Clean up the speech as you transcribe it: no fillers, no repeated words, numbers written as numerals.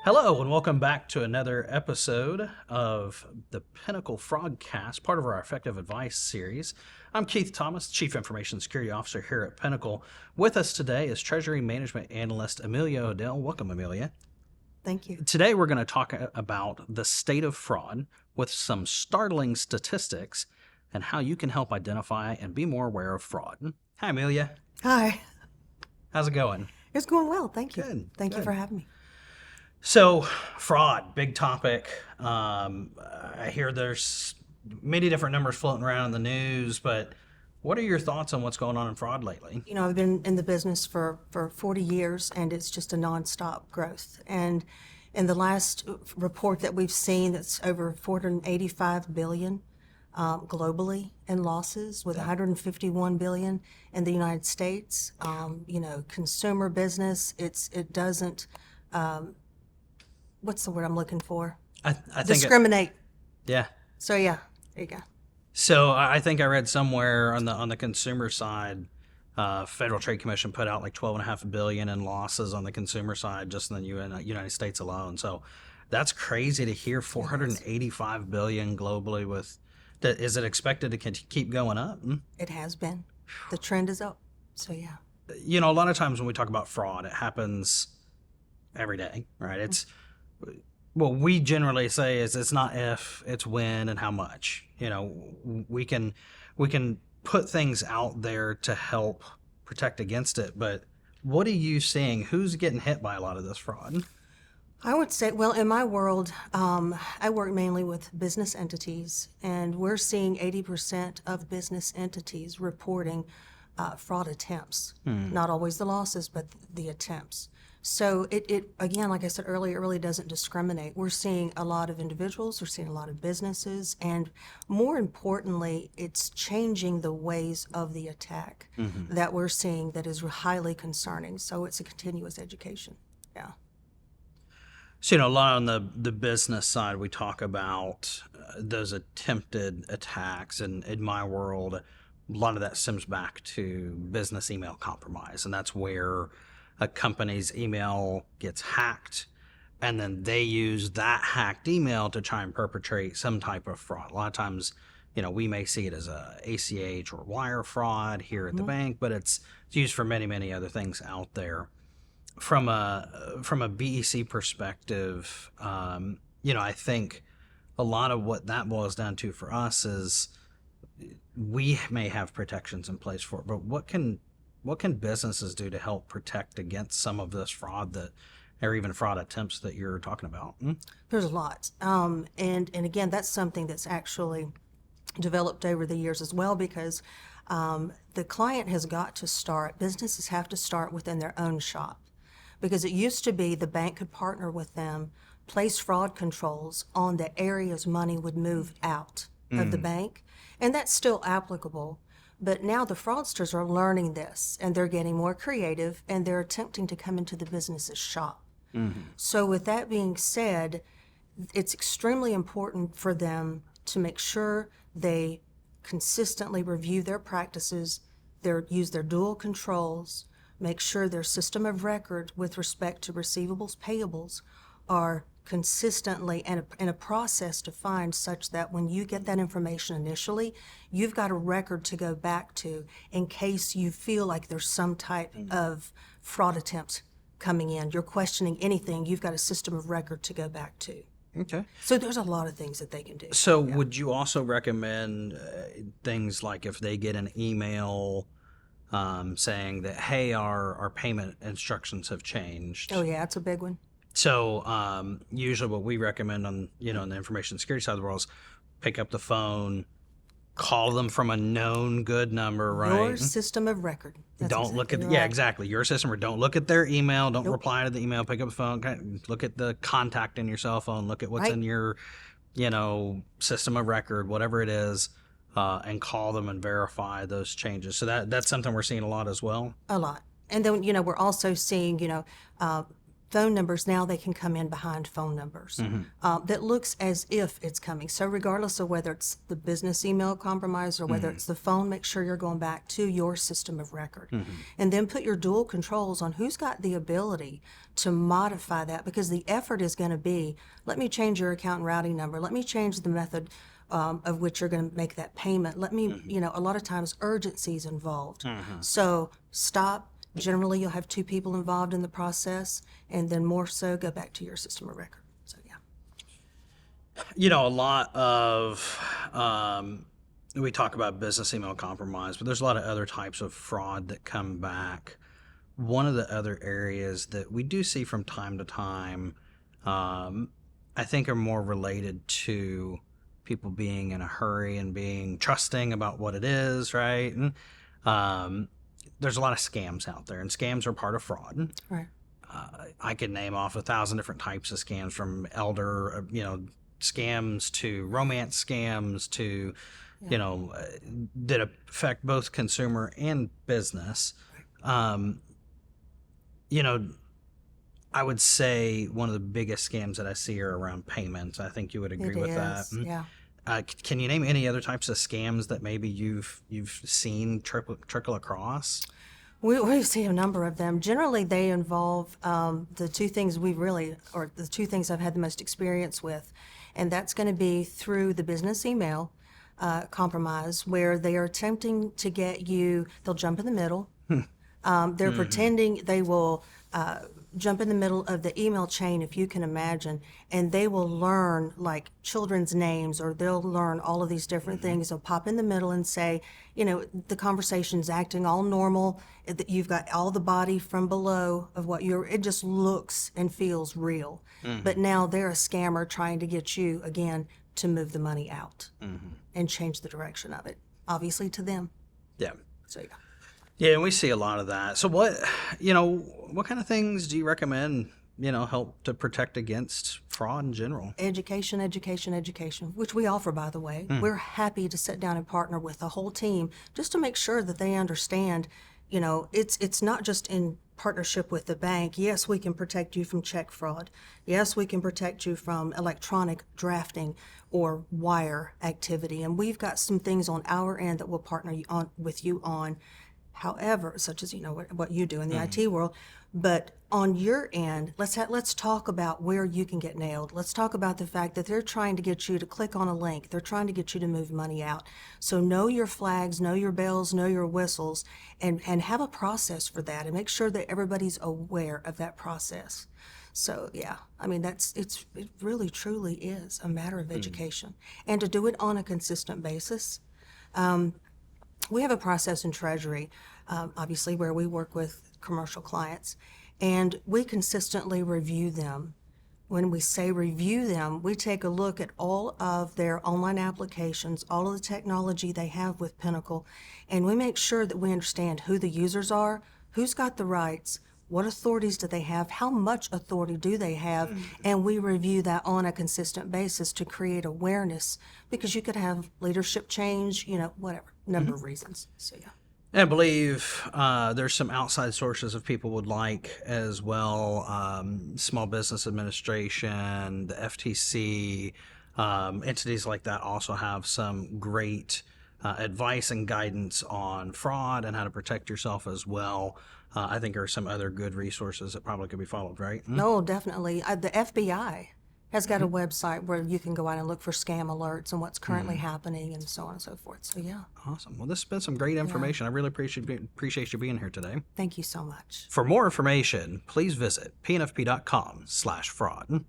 Hello, and welcome back to another episode of the Pinnacle Fraudcast, part of our Effective Advice series. I'm Keith Thomas, Chief Information Security Officer here at Pinnacle. With us today is Treasury Management Analyst Amelia Odell. Welcome, Amelia. Thank you. Today we're going to talk about the state of fraud with some startling statistics and how you can help identify and be more aware of fraud. Hi, Amelia. Hi. How's it going? It's going well. Thank you. Good. Thank you for having me. So, fraud, big topic. I hear there's many different numbers floating around in the news, but what are your thoughts on what's going on in fraud lately? You know, I've been in the business for 40 years, and it's just a nonstop growth. And in the last report that we've seen, that's over $485 billion globally in losses, with $151 billion in the United States. You know, consumer business, it doesn't... what's the word I'm looking for? I think discriminate. Yeah. So yeah, there you go. So I think I read somewhere on the consumer side, Federal Trade Commission put out like $12.5 billion in losses on the consumer side just in the United States alone. So that's crazy to hear. $485 billion globally. Is it expected to keep going up? It has been. The trend is up. So yeah. You know, a lot of times when we talk about fraud, it happens every day, right? It's what we generally say is it's not if, it's when and how much. You know, we can put things out there to help protect against it, but what are you seeing? Who's getting hit by a lot of this fraud? I would say, well, in my world, I work mainly with business entities, and we're seeing 80% of business entities reporting fraud attempts. Not always the losses, but the attempts. So it again, like I said earlier, it really doesn't discriminate. We're seeing a lot of individuals, we're seeing a lot of businesses, and more importantly, it's changing the ways of the attack that we're seeing that is highly concerning. So it's a continuous education. Yeah. So, you know, a lot on the business side, we talk about those attempted attacks, and in my world, a lot of that stems back to business email compromise, and that's where a company's email gets hacked, and then they use that hacked email to try and perpetrate some type of fraud. A lot of times, you know, we may see it as a ACH or wire fraud here at the bank, but it's used for many, many other things out there. From a BEC perspective, you know, I think a lot of what that boils down to for us is we may have protections in place for it, but what can businesses do to help protect against some of this fraud or even fraud attempts that you're talking about? There's a lot. And again, that's something that's actually developed over the years as well, because the client has got to start, businesses have to start within their own shop. Because it used to be the bank could partner with them, place fraud controls on the areas money would move out of the bank, and that's still applicable. But now the fraudsters are learning this, and they're getting more creative, and they're attempting to come into the business's shop. So with that being said, it's extremely important for them to make sure they consistently review their practices, use their dual controls, make sure their system of record with respect to receivables, payables are consistently in a process defined such that when you get that information initially, you've got a record to go back to in case you feel like there's some type of fraud attempt coming in. You're questioning anything, you've got a system of record to go back to. Okay. So there's a lot of things that they can do. So would you also recommend things like if they get an email saying that, hey, our payment instructions have changed? Oh yeah, that's a big one. So usually what we recommend on the information security side of the world is pick up the phone, call them from a known good number, right? Your system of record. That's don't look at exactly right. exactly your system, or don't look at their email. Don't reply to the email. Pick up the phone. Look at the contact in your cell phone. Look at what's in your system of record, whatever it is, and call them and verify those changes. So that's something we're seeing a lot as well. A lot. And then we're also seeing phone numbers, now they can come in behind phone numbers that looks as if it's coming. So regardless of whether it's the business email compromise or whether it's the phone, make sure you're going back to your system of record. And then put your dual controls on who's got the ability to modify that, because the effort is going to be, let me change your account and routing number. Let me change the method of which you're going to make that payment. Let me, a lot of times urgency is involved. So stop. Generally, you'll have two people involved in the process, and then more so go back to your system of record. So, yeah. A lot of, we talk about business email compromise, but there's a lot of other types of fraud that come back. One of the other areas that we do see from time to time, I think are more related to people being in a hurry and being trusting about what it is, right? And there's a lot of scams out there, and scams are part of fraud. Right. I could name off 1,000 different types of scams, from elder, scams to romance scams to, that affect both consumer and business. I would say one of the biggest scams that I see are around payments. I think you would agree with that. Yeah. Can you name any other types of scams that maybe you've seen trickle across? We see a number of them. Generally, they involve the two things the two things I've had the most experience with, and that's going to be through the business email compromise, where they are attempting to get you. They'll jump in the middle. They're pretending they will jump in the middle of the email chain, if you can imagine, and they will learn like children's names, or they'll learn all of these different things. They'll pop in the middle and say, the conversation's acting all normal, that you've got all the body from below of what it just looks and feels real. But now they're a scammer trying to get you, again, to move the money out and change the direction of it, obviously to them. Yeah. So, yeah. Yeah, and we see a lot of that. So what kind of things do you recommend, help to protect against fraud in general? Education, which we offer, by the way. We're happy to sit down and partner with the whole team just to make sure that they understand, it's not just in partnership with the bank. Yes, we can protect you from check fraud. Yes, we can protect you from electronic drafting or wire activity. And we've got some things on our end that we'll partner with you on. However, such as what you do in the IT world, but on your end, let's talk about where you can get nailed. Let's talk about the fact that they're trying to get you to click on a link. They're trying to get you to move money out. So know your flags, know your bells, know your whistles, and have a process for that, and make sure that everybody's aware of that process. So yeah, it really truly is a matter of education, and to do it on a consistent basis. We have a process in Treasury, obviously, where we work with commercial clients, and we consistently review them. When we say review them, we take a look at all of their online applications, all of the technology they have with Pinnacle, and we make sure that we understand who the users are, who's got the rights, what authorities do they have, how much authority do they have, and we review that on a consistent basis to create awareness, because you could have leadership change, whatever, number of reasons. So, yeah. I believe there's some outside sources if people would like as well. Small Business Administration, the FTC, entities like that also have some great advice and guidance on fraud and how to protect yourself as well. I think there are some other good resources that probably could be followed, right? No, definitely. The FBI has got a website where you can go out and look for scam alerts and what's currently happening and so on and so forth. So, yeah. Awesome. Well, this has been some great information. I really appreciate you being here today. Thank you so much. For more information, please visit pnfp.com/fraud.